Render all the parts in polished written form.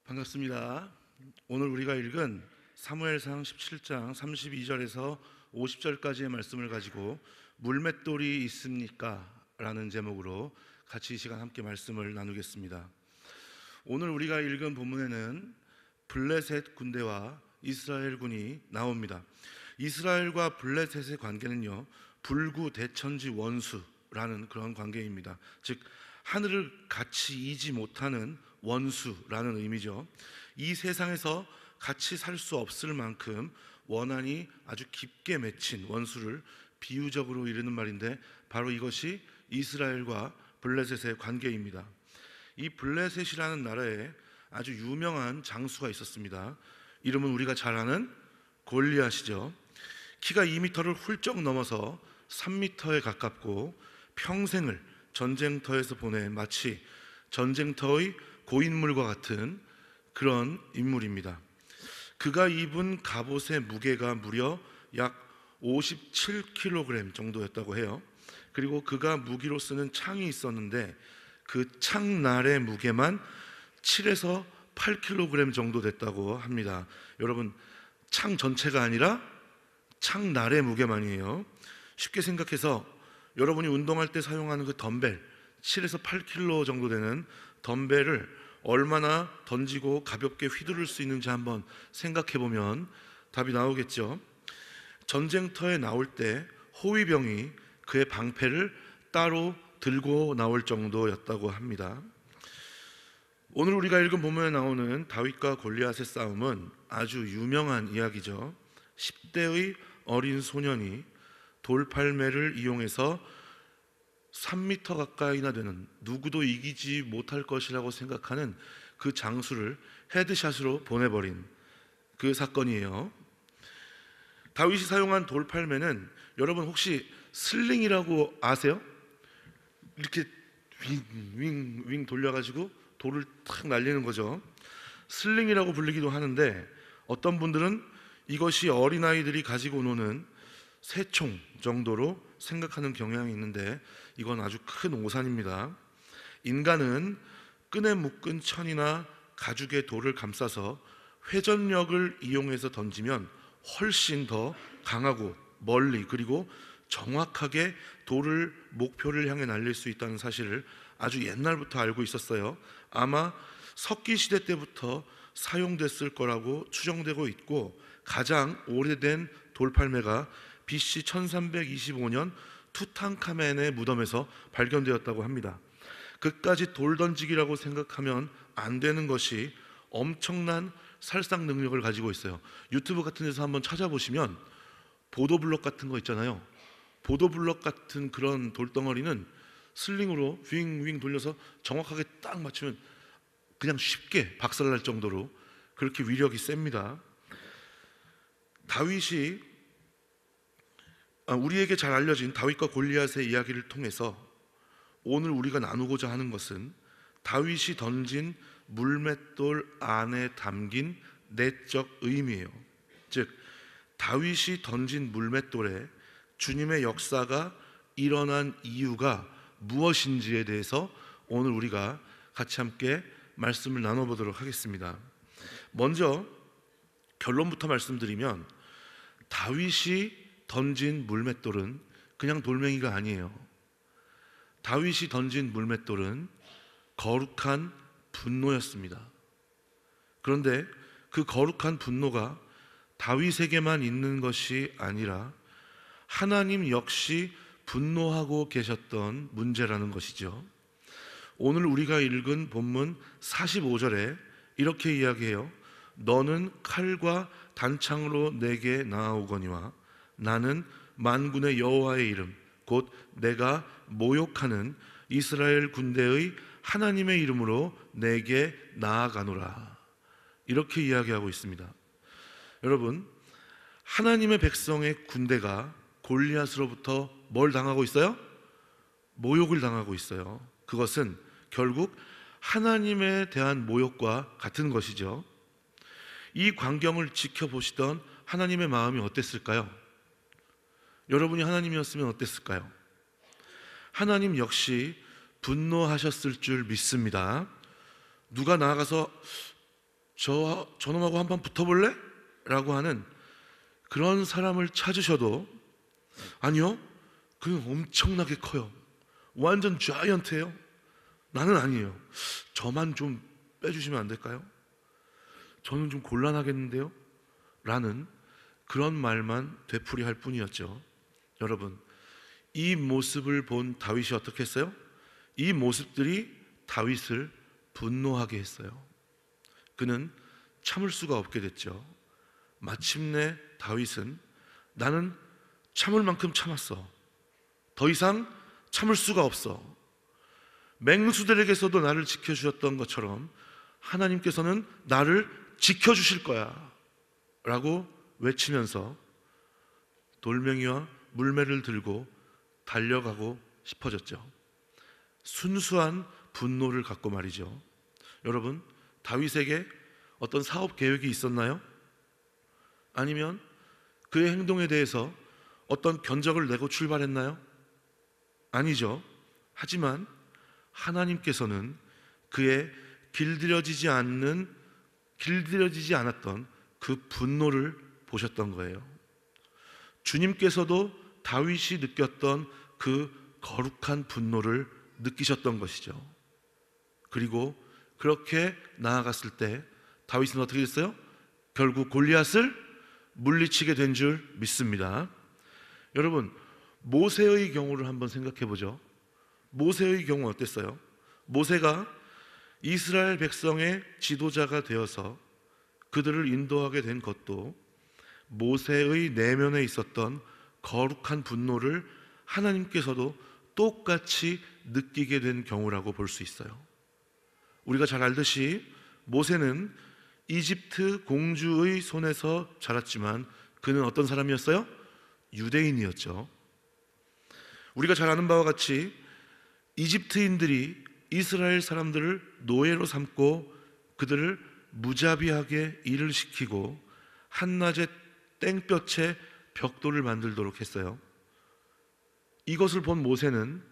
반갑습니다. 오늘 우리가 읽은 사무엘상 17장 32절에서 50절까지의 말씀을 가지고 물맷돌이 있습니까? 라는 제목으로 같이 이 시간 함께 말씀을 나누겠습니다. 오늘 우리가 읽은 본문에는 블레셋 군대와 이스라엘 군이 나옵니다. 이스라엘과 블레셋의 관계는요, 불구대천지 원수라는 그런 관계입니다. 즉 하늘을 같이 이지 못하는 원수라는 의미죠. 이 세상에서 같이 살 수 없을 만큼 원한이 아주 깊게 맺힌 원수를 비유적으로 이르는 말인데, 바로 이것이 이스라엘과 블레셋의 관계입니다. 이 블레셋이라는 나라에 아주 유명한 장수가 있었습니다. 이름은 우리가 잘 아는 골리앗이죠. 키가 2m를 훌쩍 넘어서 3m에 가깝고 평생을 전쟁터에서 보낸 마치 전쟁터의 고인물과 같은 그런 인물입니다. 그가 입은 갑옷의 무게가 무려 약 57kg 정도였다고 해요. 그리고 그가 무기로 쓰는 창이 있었는데 그 창날의 무게만 7에서 8kg 정도 됐다고 합니다. 여러분, 창 전체가 아니라 창날의 무게만이에요. 쉽게 생각해서 여러분이 운동할 때 사용하는 그 덤벨, 7에서 8kg 정도 되는 덤벨을 얼마나 던지고 가볍게 휘두를 수 있는지 한번 생각해 보면 답이 나오겠죠. 전쟁터에 나올 때 호위병이 그의 방패를 따로 들고 나올 정도였다고 합니다. 오늘 우리가 읽은 본문에 나오는 다윗과 골리앗의 싸움은 아주 유명한 이야기죠. 10대의 어린 소년이 돌팔매를 이용해서 3m 가까이나 되는, 누구도 이기지 못할 것이라고 생각하는 그 장수를 헤드샷으로 보내버린 그 사건이에요. 다윗이 사용한 돌팔매는 여러분 혹시 슬링이라고 아세요? 이렇게 윙 돌려가지고 돌을 탁 날리는 거죠. 슬링이라고 불리기도 하는데, 어떤 분들은 이것이 어린아이들이 가지고 노는 새총 정도로 생각하는 경향이 있는데, 이건 아주 큰 오산입니다. 인간은 끈에 묶은 천이나 가죽의 돌을 감싸서 회전력을 이용해서 던지면 훨씬 더 강하고 멀리, 그리고 정확하게 돌을 목표를 향해 날릴 수 있다는 사실을 아주 옛날부터 알고 있었어요. 아마 석기 시대 때부터 사용됐을 거라고 추정되고 있고, 가장 오래된 돌팔매가 BC 1325년 투탕카멘의 무덤에서 발견되었다고 합니다. 그까지 돌 던지기라고 생각하면 안 되는 것이 엄청난 살상 능력을 가지고 있어요. 유튜브 같은 데서 한번 찾아보시면 보도블럭 같은 거 있잖아요. 보도블럭 같은 그런 돌덩어리는 슬링으로 윙 돌려서 정확하게 딱 맞추면 그냥 쉽게 박살날 정도로 그렇게 위력이 셉니다. 다윗이 우리에게 잘 알려진 다윗과 골리앗의 이야기를 통해서 오늘 우리가 나누고자 하는 것은 다윗이 던진 물맷돌 안에 담긴 내적 의미예요. 즉 다윗이 던진 물맷돌에 주님의 역사가 일어난 이유가 무엇인지에 대해서 오늘 우리가 같이 함께 말씀을 나눠보도록 하겠습니다. 먼저 결론부터 말씀드리면, 다윗이 던진 물맷돌은 그냥 돌멩이가 아니에요. 다윗이 던진 물맷돌은 거룩한 분노였습니다. 그런데 그 거룩한 분노가 다윗에게만 있는 것이 아니라 하나님 역시 분노하고 계셨던 문제라는 것이죠. 오늘 우리가 읽은 본문 45절에 이렇게 이야기해요. 너는 칼과 단창으로 내게 나아오거니와 나는 만군의 여호와의 이름 곧 내가 모욕하는 이스라엘 군대의 하나님의 이름으로 내게 나아가노라. 이렇게 이야기하고 있습니다. 여러분, 하나님의 백성의 군대가 골리앗으로부터 뭘 당하고 있어요? 모욕을 당하고 있어요. 그것은 결국 하나님에 대한 모욕과 같은 것이죠. 이 광경을 지켜보시던 하나님의 마음이 어땠을까요? 여러분이 하나님이었으면 어땠을까요? 하나님 역시 분노하셨을 줄 믿습니다. 누가 나아가서 저놈하고 한번 붙어볼래? 라고 하는 그런 사람을 찾으셔도 아니요, 그는 엄청나게 커요, 완전 자이언트예요, 나는 아니에요, 저만 좀 빼주시면 안 될까요? 저는 좀 곤란하겠는데요? 라는 그런 말만 되풀이할 뿐이었죠. 여러분, 이 모습을 본 다윗이 어떻게 했어요? 이 모습들이 다윗을 분노하게 했어요. 그는 참을 수가 없게 됐죠. 마침내 다윗은 나는 참을 만큼 참았어, 더 이상 참을 수가 없어, 맹수들에게서도 나를 지켜주셨던 것처럼 하나님께서는 나를 지켜주실 거야 라고 외치면서 돌멩이와 물매를 들고 달려가고 싶어졌죠. 순수한 분노를 갖고 말이죠. 여러분, 다윗에게 어떤 사업 계획이 있었나요? 아니면 그의 행동에 대해서 어떤 견적을 내고 출발했나요? 아니죠. 하지만 하나님께서는 그의 길들여지지 않았던 그 분노를 보셨던 거예요. 주님께서도 다윗이 느꼈던 그 거룩한 분노를 느끼셨던 것이죠. 그리고 그렇게 나아갔을 때 다윗은 어떻게 됐어요? 결국 골리앗을 물리치게 된 줄 믿습니다. 여러분, 모세의 경우를 한번 생각해 보죠. 모세의 경우 어땠어요? 모세가 이스라엘 백성의 지도자가 되어서 그들을 인도하게 된 것도 모세의 내면에 있었던 거룩한 분노를 하나님께서도 똑같이 느끼게 된 경우라고 볼 수 있어요. 우리가 잘 알듯이 모세는 이집트 공주의 손에서 자랐지만 그는 어떤 사람이었어요? 유대인이었죠. 우리가 잘 아는 바와 같이 이집트인들이 이스라엘 사람들을 노예로 삼고 그들을 무자비하게 일을 시키고 한낮에 땡볕에 벽돌을 만들도록 했어요. 이것을 본 모세는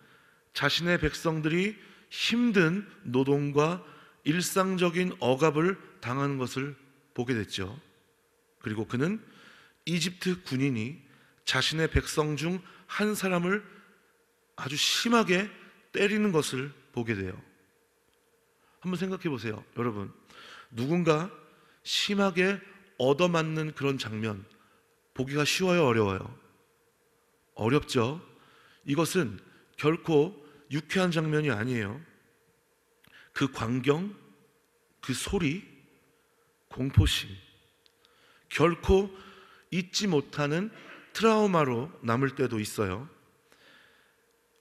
자신의 백성들이 힘든 노동과 일상적인 억압을 당하는 것을 보게 됐죠. 그리고 그는 이집트 군인이 자신의 백성 중 한 사람을 아주 심하게 때리는 것을 보게 돼요. 한번 생각해 보세요. 여러분, 누군가 심하게 얻어맞는 그런 장면 보기가 쉬워요, 어려워요? 어렵죠. 이것은 결코 유쾌한 장면이 아니에요. 그 광경, 그 소리, 공포심, 결코 잊지 못하는 트라우마로 남을 때도 있어요.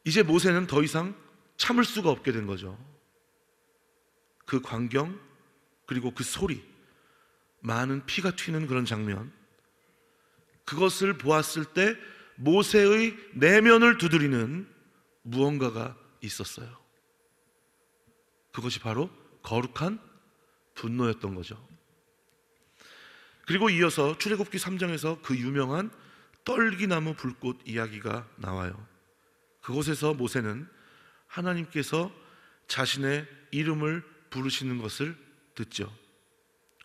이제 모세는 더 이상 참을 수가 없게 된 거죠. 그 광경, 그리고 그 소리, 많은 피가 튀는 그런 장면, 그것을 보았을 때 모세의 내면을 두드리는 무언가가 있었어요. 그것이 바로 거룩한 분노였던 거죠. 그리고 이어서 출애굽기 3장에서 그 유명한 떨기나무 불꽃 이야기가 나와요. 그곳에서 모세는 하나님께서 자신의 이름을 부르시는 것을 듣죠.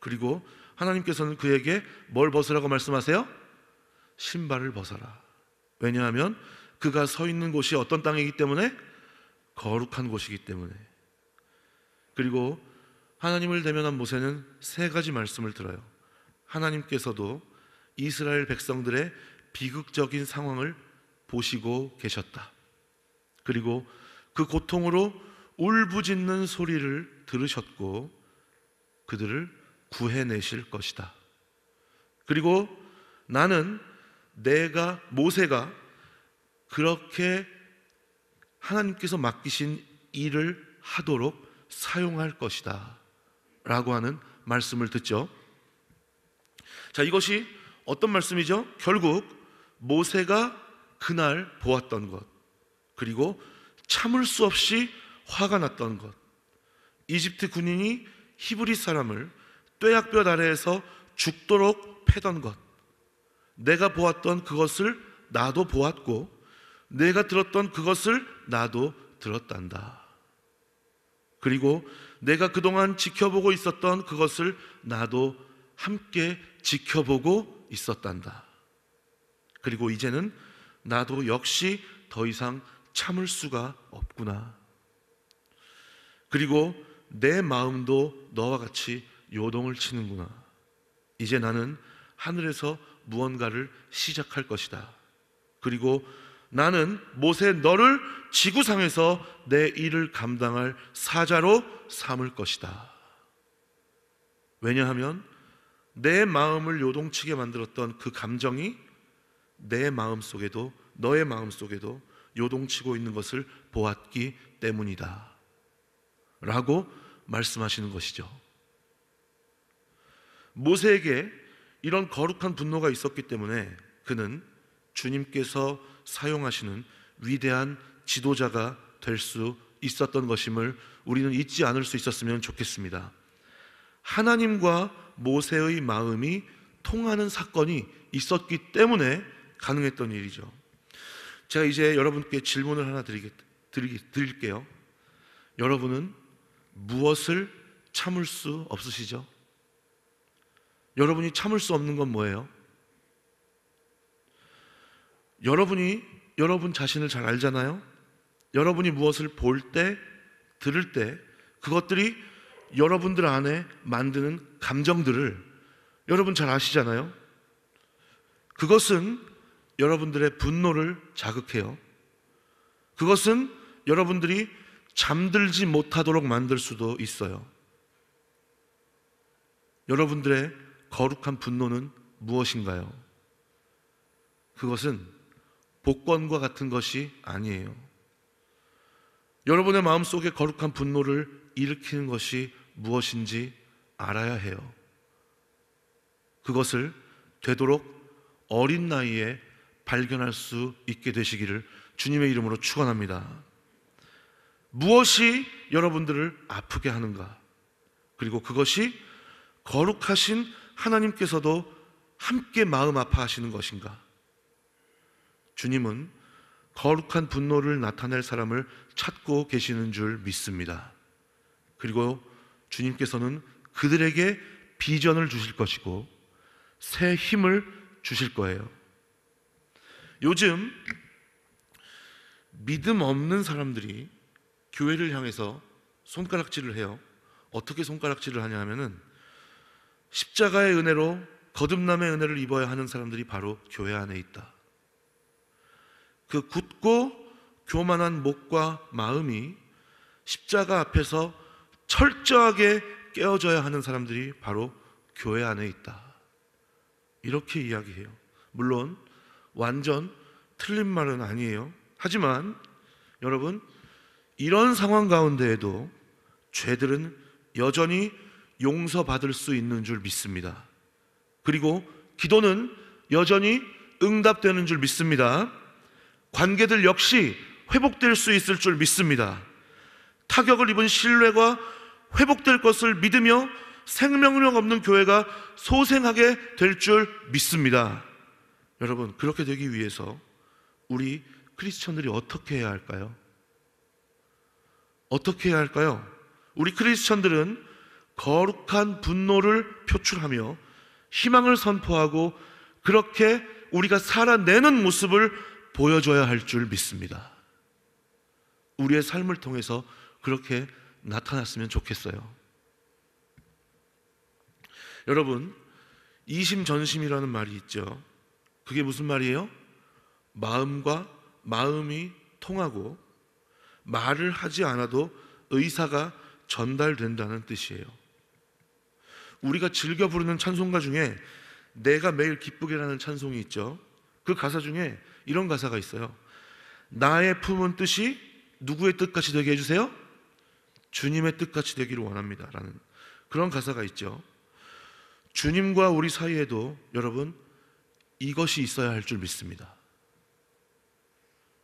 그리고 하나님께서는 그에게 뭘 벗으라고 말씀하세요? 신발을 벗어라. 왜냐하면 그가 서 있는 곳이 어떤 땅이기 때문에? 거룩한 곳이기 때문에. 그리고 하나님을 대면한 모세는 세 가지 말씀을 들어요. 하나님께서도 이스라엘 백성들의 비극적인 상황을 보시고 계셨다. 그리고 그 고통으로 울부짖는 소리를 들으셨고 그들을 구해내실 것이다. 그리고 나는 모세가 그렇게 하나님께서 맡기신 일을 하도록 사용할 것이다 라고 하는 말씀을 듣죠. 자, 이것이 어떤 말씀이죠? 결국 모세가 그날 보았던 것, 그리고 참을 수 없이 화가 났던 것, 이집트 군인이 히브리 사람을 뙤약볕 아래에서 죽도록 패던 것, 내가 보았던 그것을 나도 보았고 내가 들었던 그것을 나도 들었단다. 그리고 내가 그동안 지켜보고 있었던 그것을 나도 함께 지켜보고 있었단다. 그리고 이제는 나도 역시 더 이상 참을 수가 없구나. 그리고 내 마음도 너와 같이 요동을 치는구나. 이제 나는 하늘에서 무언가를 시작할 것이다. 그리고 나는 모세 너를 지구상에서 내 일을 감당할 사자로 삼을 것이다. 왜냐하면 내 마음을 요동치게 만들었던 그 감정이 내 마음 속에도, 너의 마음 속에도 요동치고 있는 것을 보았기 때문이다 라고 말씀하시는 것이죠. 모세에게 이런 거룩한 분노가 있었기 때문에 그는 주님께서 사용하시는 위대한 지도자가 될 수 있었던 것임을 우리는 잊지 않을 수 있었으면 좋겠습니다. 하나님과 모세의 마음이 통하는 사건이 있었기 때문에 가능했던 일이죠. 제가 이제 여러분께 질문을 하나 드릴게요. 여러분은 무엇을 참을 수 없으시죠? 여러분이 참을 수 없는 건 뭐예요? 여러분이 여러분 자신을 잘 알잖아요. 여러분이 무엇을 볼 때, 들을 때 그것들이 여러분들 안에 만드는 감정들을 여러분 잘 아시잖아요. 그것은 여러분들의 분노를 자극해요. 그것은 여러분들이 잠들지 못하도록 만들 수도 있어요. 여러분들의 거룩한 분노는 무엇인가요? 그것은 복권과 같은 것이 아니에요. 여러분의 마음속에 거룩한 분노를 일으키는 것이 무엇인지 알아야 해요. 그것을 되도록 어린 나이에 발견할 수 있게 되시기를 주님의 이름으로 축원합니다. 무엇이 여러분들을 아프게 하는가? 그리고 그것이 거룩하신 하나님께서도 함께 마음 아파하시는 것인가? 주님은 거룩한 분노를 나타낼 사람을 찾고 계시는 줄 믿습니다. 그리고 주님께서는 그들에게 비전을 주실 것이고 새 힘을 주실 거예요. 요즘 믿음 없는 사람들이 교회를 향해서 손가락질을 해요. 어떻게 손가락질을 하냐 하면은 십자가의 은혜로 거듭남의 은혜를 입어야 하는 사람들이 바로 교회 안에 있다. 그 굳고 교만한 목과 마음이 십자가 앞에서 철저하게 깨어져야 하는 사람들이 바로 교회 안에 있다. 이렇게 이야기해요. 물론 완전 틀린 말은 아니에요. 하지만 여러분, 이런 상황 가운데에도 죄들은 여전히 용서받을 수 있는 줄 믿습니다. 그리고 기도는 여전히 응답되는 줄 믿습니다. 관계들 역시 회복될 수 있을 줄 믿습니다. 타격을 입은 신뢰가 회복될 것을 믿으며 생명력 없는 교회가 소생하게 될 줄 믿습니다. 여러분, 그렇게 되기 위해서 우리 크리스천들이 어떻게 해야 할까요? 어떻게 해야 할까요? 우리 크리스천들은 거룩한 분노를 표출하며 희망을 선포하고 그렇게 우리가 살아내는 모습을 보여줘야 할 줄 믿습니다. 우리의 삶을 통해서 그렇게 나타났으면 좋겠어요. 여러분, 이심전심이라는 말이 있죠. 그게 무슨 말이에요? 마음과 마음이 통하고 말을 하지 않아도 의사가 전달된다는 뜻이에요. 우리가 즐겨 부르는 찬송가 중에 내가 매일 기쁘게라는 찬송이 있죠. 그 가사 중에 이런 가사가 있어요. 나의 품은 뜻이 누구의 뜻같이 되게 해주세요? 주님의 뜻같이 되기를 원합니다 라는 그런 가사가 있죠. 주님과 우리 사이에도 여러분 이것이 있어야 할 줄 믿습니다.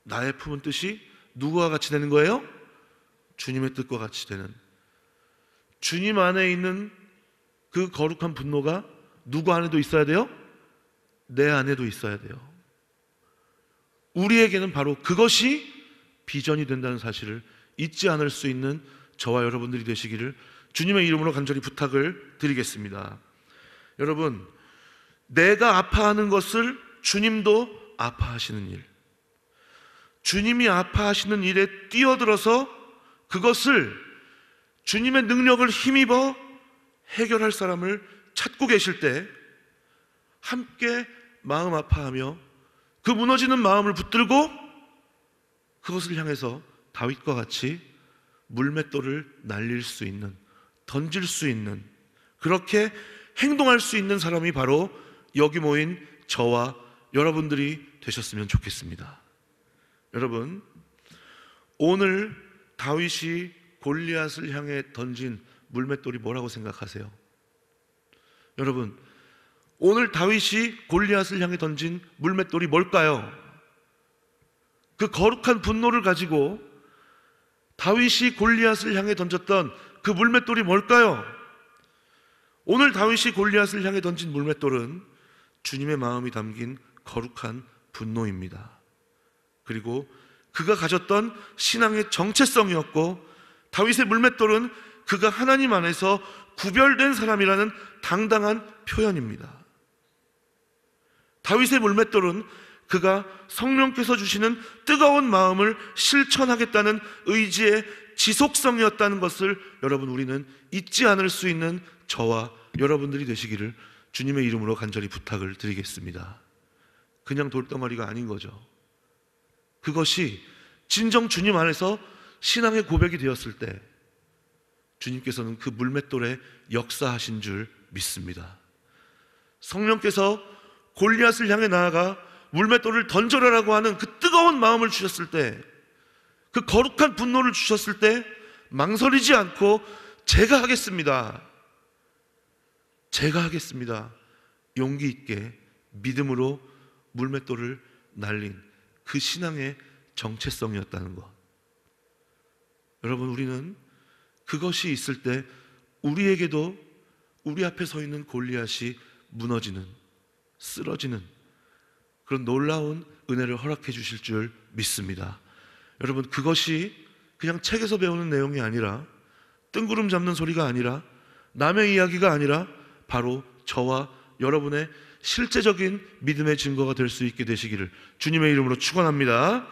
나의 품은 뜻이 누구와 같이 되는 거예요? 주님의 뜻과 같이 되는, 주님 안에 있는 그 거룩한 분노가 누구 안에도 있어야 돼요? 내 안에도 있어야 돼요. 우리에게는 바로 그것이 비전이 된다는 사실을 잊지 않을 수 있는 저와 여러분들이 되시기를 주님의 이름으로 간절히 부탁을 드리겠습니다. 여러분, 내가 아파하는 것을 주님도 아파하시는 일, 주님이 아파하시는 일에 뛰어들어서 그것을 주님의 능력을 힘입어 해결할 사람을 찾고 계실 때 함께 마음 아파하며 그 무너지는 마음을 붙들고 그것을 향해서 다윗과 같이 물맷돌을 날릴 수 있는, 던질 수 있는, 그렇게 행동할 수 있는 사람이 바로 여기 모인 저와 여러분들이 되셨으면 좋겠습니다. 여러분, 오늘 다윗이 골리앗을 향해 던진 물맷돌이 뭐라고 생각하세요? 여러분, 오늘 다윗이 골리앗을 향해 던진 물맷돌이 뭘까요? 그 거룩한 분노를 가지고 다윗이 골리앗을 향해 던졌던 그 물맷돌이 뭘까요? 오늘 다윗이 골리앗을 향해 던진 물맷돌은 주님의 마음이 담긴 거룩한 분노입니다. 그리고 그가 가졌던 신앙의 정체성이었고, 다윗의 물맷돌은 그가 하나님 안에서 구별된 사람이라는 당당한 표현입니다. 다윗의 물맷돌은 그가 성령께서 주시는 뜨거운 마음을 실천하겠다는 의지의 지속성이었다는 것을 여러분, 우리는 잊지 않을 수 있는 저와 여러분들이 되시기를 주님의 이름으로 간절히 부탁을 드리겠습니다. 그냥 돌덩어리가 아닌 거죠. 그것이 진정 주님 안에서 신앙의 고백이 되었을 때 주님께서는 그 물맷돌에 역사하신 줄 믿습니다. 성령께서 골리앗을 향해 나아가 물맷돌을 던져라라고 하는 그 뜨거운 마음을 주셨을 때, 그 거룩한 분노를 주셨을 때 망설이지 않고 제가 하겠습니다, 용기 있게 믿음으로 물맷돌을 날린 그 신앙의 정체성이었다는 것. 여러분, 우리는 그것이 있을 때 우리에게도 우리 앞에 서 있는 골리앗이 무너지는, 쓰러지는 그런 놀라운 은혜를 허락해 주실 줄 믿습니다. 여러분, 그것이 그냥 책에서 배우는 내용이 아니라, 뜬구름 잡는 소리가 아니라, 남의 이야기가 아니라 바로 저와 여러분의 실제적인 믿음의 증거가 될 수 있게 되시기를 주님의 이름으로 축원합니다.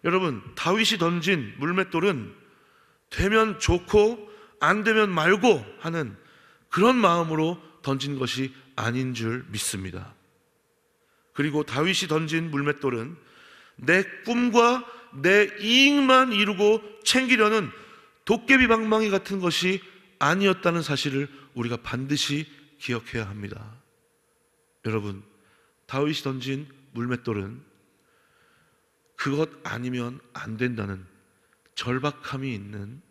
여러분, 다윗이 던진 물맷돌은 되면 좋고 안 되면 말고 하는 그런 마음으로 던진 것이 아닌 줄 믿습니다. 그리고 다윗이 던진 물맷돌은 내 꿈과 내 이익만 이루고 챙기려는 도깨비 방망이 같은 것이 아니었다는 사실을 우리가 반드시 기억해야 합니다. 여러분, 다윗이 던진 물맷돌은 그것 아니면 안 된다는 절박함이 있는,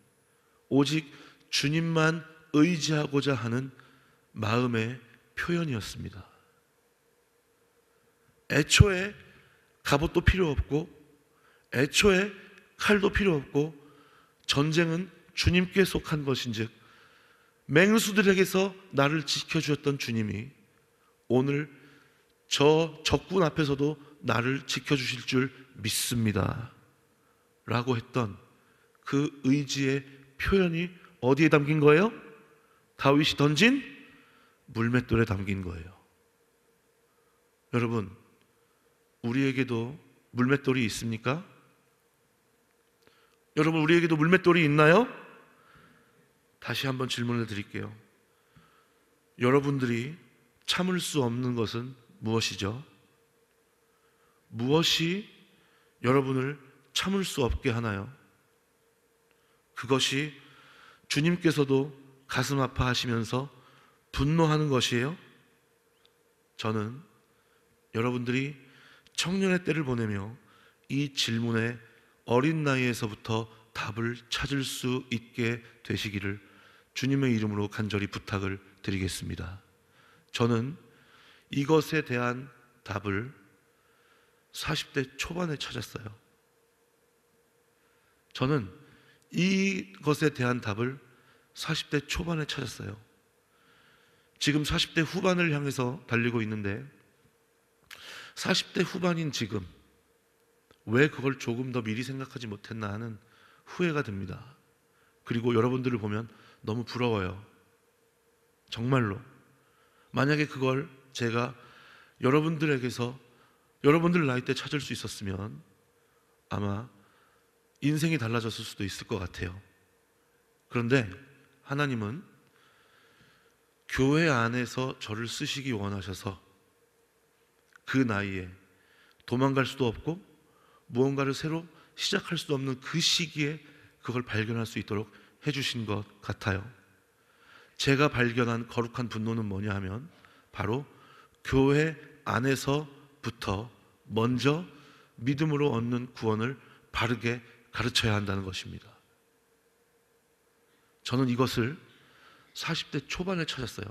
오직 주님만 의지하고자 하는 마음의 표현이었습니다. 애초에 갑옷도 필요 없고, 애초에 칼도 필요 없고, 전쟁은 주님께 속한 것인즉 맹수들에게서 나를 지켜주었던 주님이 오늘 저 적군 앞에서도 나를 지켜주실 줄 믿습니다 라고 했던 그 의지의 표현이 어디에 담긴 거예요? 다윗이 던진 물맷돌에 담긴 거예요. 여러분, 우리에게도 물맷돌이 있습니까? 여러분, 우리에게도 물맷돌이 있나요? 다시 한번 질문을 드릴게요. 여러분들이 참을 수 없는 것은 무엇이죠? 무엇이 여러분을 참을 수 없게 하나요? 그것이 주님께서도 가슴 아파하시면서 분노하는 것이에요? 저는 여러분들이 청년의 때를 보내며 이 질문에 어린 나이에서부터 답을 찾을 수 있게 되시기를 주님의 이름으로 간절히 부탁을 드리겠습니다. 저는 이것에 대한 답을 40대 초반에 찾았어요. 저는 이것에 대한 답을 40대 초반에 찾았어요. 지금 40대 후반을 향해서 달리고 있는데 40대 후반인 지금 왜 그걸 조금 더 미리 생각하지 못했나 하는 후회가 듭니다. 그리고 여러분들을 보면 너무 부러워요. 정말로. 만약에 그걸 제가 여러분들에게서 여러분들 나이 때 찾을 수 있었으면 아마 인생이 달라졌을 수도 있을 것 같아요. 그런데 하나님은 교회 안에서 저를 쓰시기 원하셔서 그 나이에 도망갈 수도 없고 무언가를 새로 시작할 수도 없는 그 시기에 그걸 발견할 수 있도록 해주신 것 같아요. 제가 발견한 거룩한 분노는 뭐냐 하면 바로 교회 안에서부터 먼저 믿음으로 얻는 구원을 바르게 가르쳐야 한다는 것입니다. 저는 이것을 40대 초반에 찾았어요.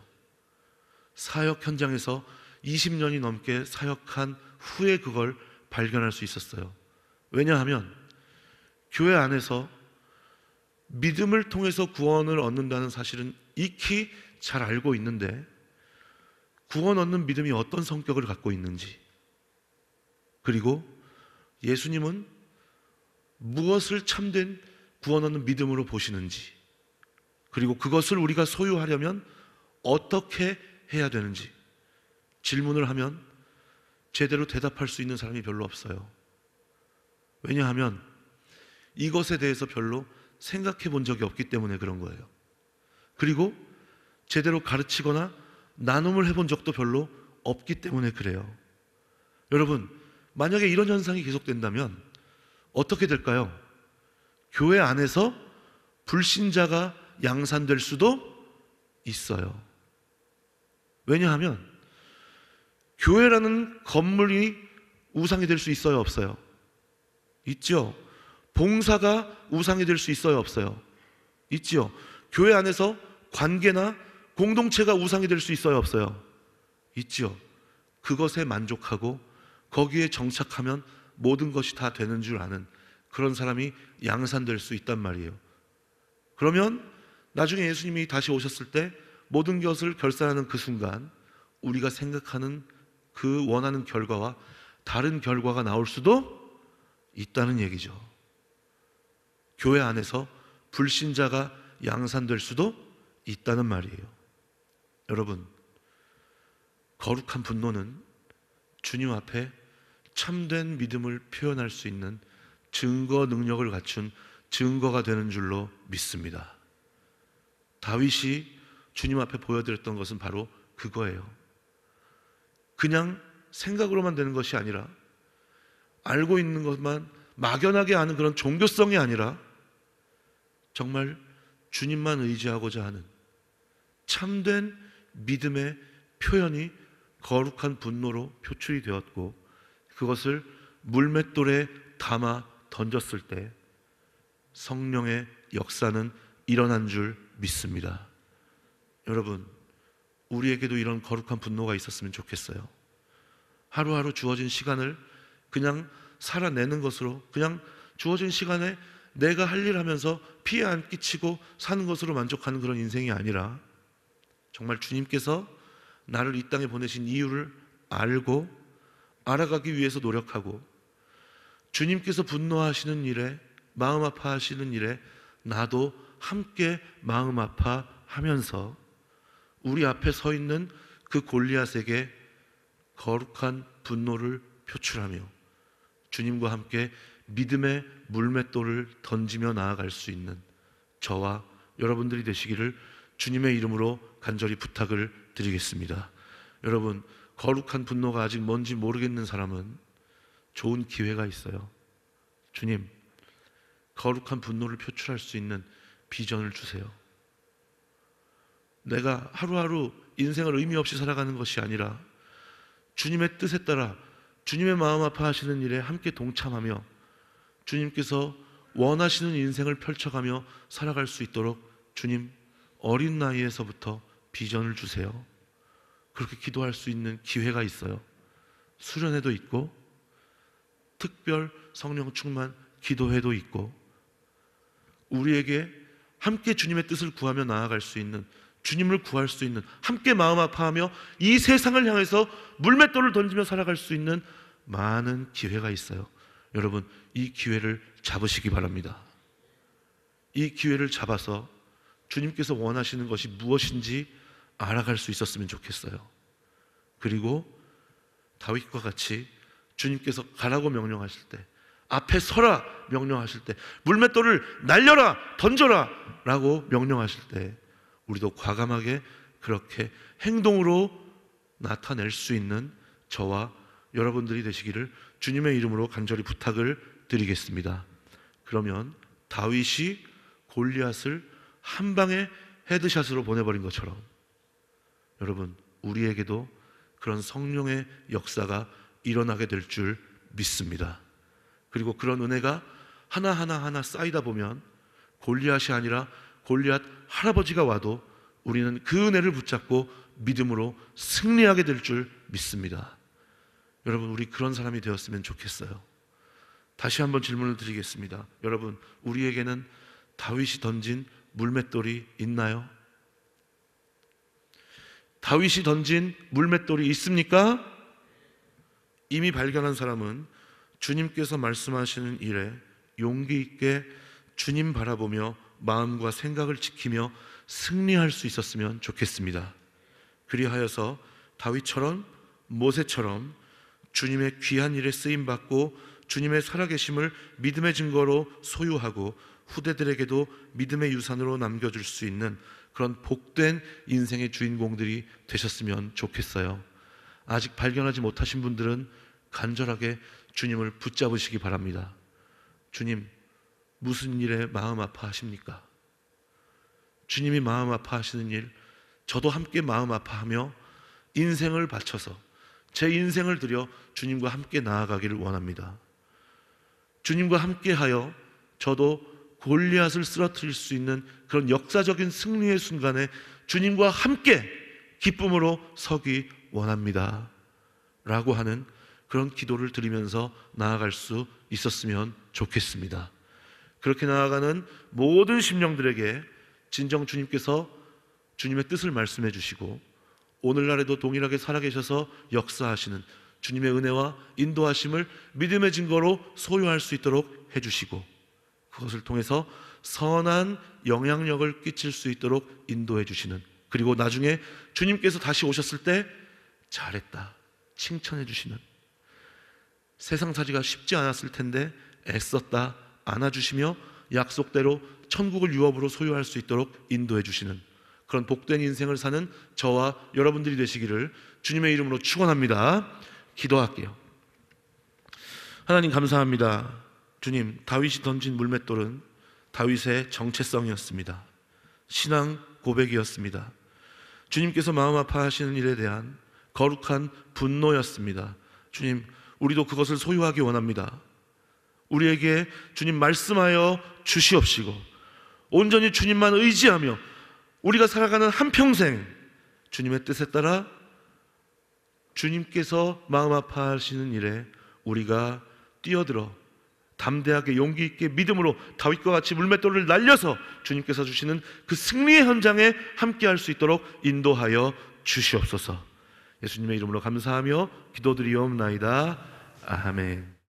사역 현장에서 20년이 넘게 사역한 후에 그걸 발견할 수 있었어요. 왜냐하면 교회 안에서 믿음을 통해서 구원을 얻는다는 사실은 익히 잘 알고 있는데 구원 얻는 믿음이 어떤 성격을 갖고 있는지, 그리고 예수님은 무엇을 참된 구원 얻는 믿음으로 보시는지, 그리고 그것을 우리가 소유하려면 어떻게 해야 되는지 질문을 하면 제대로 대답할 수 있는 사람이 별로 없어요. 왜냐하면 이것에 대해서 별로 생각해 본 적이 없기 때문에 그런 거예요. 그리고 제대로 가르치거나 나눔을 해본 적도 별로 없기 때문에 그래요. 여러분, 만약에 이런 현상이 계속된다면 어떻게 될까요? 교회 안에서 불신자가 양산될 수도 있어요. 왜냐하면 교회라는 건물이 우상이 될 수 있어요, 없어요? 있죠. 봉사가 우상이 될 수 있어요, 없어요? 있죠. 교회 안에서 관계나 공동체가 우상이 될 수 있어요, 없어요? 있죠. 그것에 만족하고 거기에 정착하면 모든 것이 다 되는 줄 아는 그런 사람이 양산될 수 있단 말이에요. 그러면 나중에 예수님이 다시 오셨을 때 모든 것을 결산하는 그 순간 우리가 생각하는 그 원하는 결과와 다른 결과가 나올 수도 있다는 얘기죠. 교회 안에서 불신자가 양산될 수도 있다는 말이에요. 여러분, 거룩한 분노는 주님 앞에 참된 믿음을 표현할 수 있는 증거 능력을 갖춘 증거가 되는 줄로 믿습니다. 다윗이 주님 앞에 보여드렸던 것은 바로 그거예요. 그냥 생각으로만 되는 것이 아니라 알고 있는 것만 막연하게 아는 그런 종교성이 아니라 정말 주님만 의지하고자 하는 참된 믿음의 표현이 거룩한 분노로 표출이 되었고 그것을 물맷돌에 담아 던졌을 때 성령의 역사는 일어난 줄 믿습니다. 여러분, 우리에게도 이런 거룩한 분노가 있었으면 좋겠어요. 하루하루 주어진 시간을 그냥 살아내는 것으로, 그냥 주어진 시간에 내가 할 일 하면서 피해 안 끼치고 사는 것으로 만족하는 그런 인생이 아니라 정말 주님께서 나를 이 땅에 보내신 이유를 알고 알아가기 위해서 노력하고 주님께서 분노하시는 일에, 마음 아파하시는 일에 나도 함께 마음 아파하면서 우리 앞에 서 있는 그 골리앗에게 거룩한 분노를 표출하며 주님과 함께 믿음의 물맷돌을 던지며 나아갈 수 있는 저와 여러분들이 되시기를 주님의 이름으로 간절히 부탁을 드리겠습니다. 여러분, 거룩한 분노가 아직 뭔지 모르겠는 사람은 좋은 기회가 있어요. 주님, 거룩한 분노를 표출할 수 있는 비전을 주세요. 내가 하루하루 인생을 의미 없이 살아가는 것이 아니라 주님의 뜻에 따라 주님의 마음 아파하시는 일에 함께 동참하며 주님께서 원하시는 인생을 펼쳐가며 살아갈 수 있도록 주님, 어린 나이에서부터 비전을 주세요. 그렇게 기도할 수 있는 기회가 있어요. 수련회도 있고 특별 성령 충만 기도회도 있고 우리에게 함께 주님의 뜻을 구하며 나아갈 수 있는, 주님을 구할 수 있는, 함께 마음 아파하며 이 세상을 향해서 물맷돌을 던지며 살아갈 수 있는 많은 기회가 있어요. 여러분, 이 기회를 잡으시기 바랍니다. 이 기회를 잡아서 주님께서 원하시는 것이 무엇인지 알아갈 수 있었으면 좋겠어요. 그리고 다윗과 같이 주님께서 가라고 명령하실 때, 앞에 서라 명령하실 때, 물맷돌을 날려라 던져라 라고 명령하실 때 우리도 과감하게 그렇게 행동으로 나타낼 수 있는 저와 여러분들이 되시기를 주님의 이름으로 간절히 부탁을 드리겠습니다. 그러면 다윗이 골리앗을 한 방에 헤드샷으로 보내버린 것처럼 여러분, 우리에게도 그런 성령의 역사가 일어나게 될 줄 믿습니다. 그리고 그런 은혜가 하나하나 쌓이다 보면 골리앗이 아니라 골리앗 할아버지가 와도 우리는 그 은혜를 붙잡고 믿음으로 승리하게 될 줄 믿습니다. 여러분, 우리 그런 사람이 되었으면 좋겠어요. 다시 한번 질문을 드리겠습니다. 여러분, 우리에게는 다윗이 던진 물맷돌이 있나요? 다윗이 던진 물맷돌이 있습니까? 이미 발견한 사람은 주님께서 말씀하시는 일에 용기 있게 주님 바라보며 마음과 생각을 지키며 승리할 수 있었으면 좋겠습니다. 그리하여서 다윗처럼 모세처럼 주님의 귀한 일에 쓰임받고 주님의 살아계심을 믿음의 증거로 소유하고 후대들에게도 믿음의 유산으로 남겨줄 수 있는 그런 복된 인생의 주인공들이 되셨으면 좋겠어요. 아직 발견하지 못하신 분들은 간절하게 주님을 붙잡으시기 바랍니다. 주님, 무슨 일에 마음 아파하십니까? 주님이 마음 아파하시는 일, 저도 함께 마음 아파하며 인생을 바쳐서 제 인생을 들여 주님과 함께 나아가기를 원합니다. 주님과 함께하여 저도 골리앗을 쓰러뜨릴 수 있는 그런 역사적인 승리의 순간에 주님과 함께 기쁨으로 서기 원합니다 라고 하는 그런 기도를 드리면서 나아갈 수 있었으면 좋겠습니다. 그렇게 나아가는 모든 심령들에게 진정 주님께서 주님의 뜻을 말씀해 주시고 오늘날에도 동일하게 살아계셔서 역사하시는 주님의 은혜와 인도하심을 믿음의 증거로 소유할 수 있도록 해주시고 그것을 통해서 선한 영향력을 끼칠 수 있도록 인도해 주시는, 그리고 나중에 주님께서 다시 오셨을 때 잘했다 칭찬해 주시는, 세상 사지가 쉽지 않았을 텐데 애썼다 안아주시며 약속대로 천국을 유업으로 소유할 수 있도록 인도해 주시는 그런 복된 인생을 사는 저와 여러분들이 되시기를 주님의 이름으로 축원합니다. 기도할게요. 하나님 감사합니다. 주님, 다윗이 던진 물맷돌은 다윗의 정체성이었습니다. 신앙 고백이었습니다. 주님께서 마음 아파하시는 일에 대한 거룩한 분노였습니다. 주님, 우리도 그것을 소유하기 원합니다. 우리에게 주님 말씀하여 주시옵시고 온전히 주님만 의지하며 우리가 살아가는 한평생 주님의 뜻에 따라 주님께서 마음 아파하시는 일에 우리가 뛰어들어 담대하게 용기 있게 믿음으로 다윗과 같이 물맷돌을 날려서 주님께서 주시는 그 승리의 현장에 함께할 수 있도록 인도하여 주시옵소서. 예수님의 이름으로 감사하며 기도드리옵나이다. 아멘.